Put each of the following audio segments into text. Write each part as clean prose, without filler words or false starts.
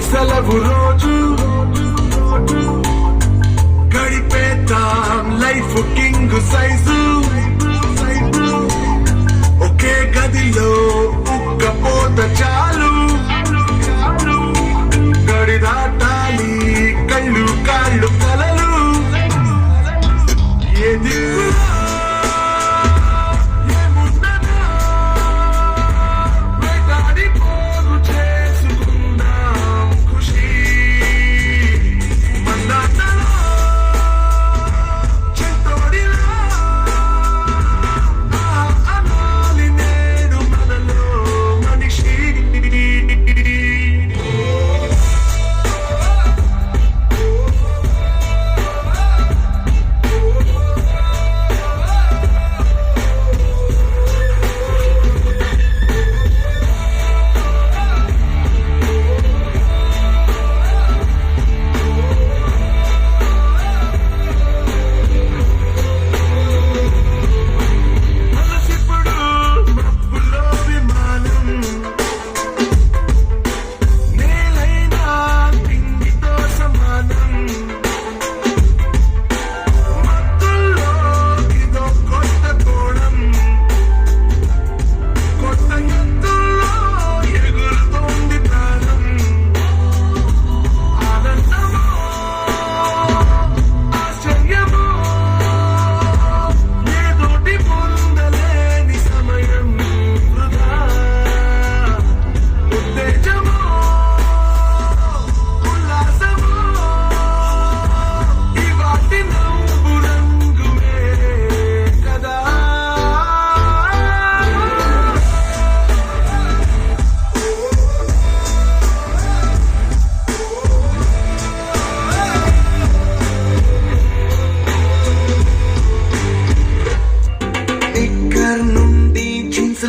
సెలవు రోజు గడిపేతాం life king size ఒకే గదిలో ఉక్కపోత చాలు గడి దాటాలి కళ్ళు కాళ్ళు కలలు ఏది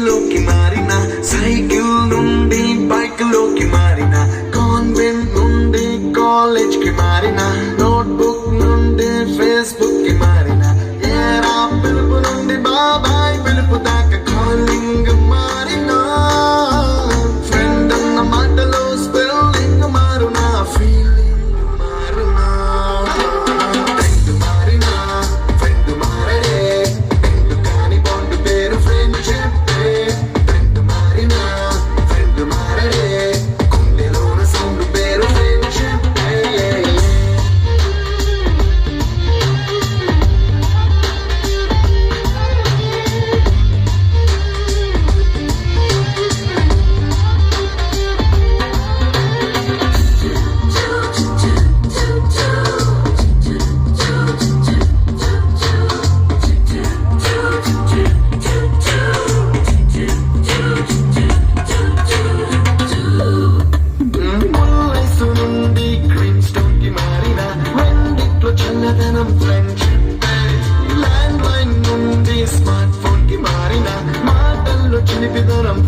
లోకి మారిన సైకిల్ నుండి బైక్ లోకి మారిన కాన్వెంట్ నుండి కాలేజ్ కి మారిన నోట్బుక్ నుండి ఫేస్బుక్ కి మారిన ఏరా పిలుపు నుండి బాబాయ్ పిలుపు దాకా కాలింగ్ మారిన ఫ్రెండ్ అన్న మాటలో స్పెల్లింగ్ మారునా ఫీలింగ్ మారునా మారిన ఫ్రెండ్ మారడే ఫ్రెండ్ కాని బాండ్ పేరు ఫ్రెండ్షిప్ ల్యాండ్ లైన్ నుండి స్మార్ట్ ఫోన్ కి మారిన మాటల్లో చిలిపిదనం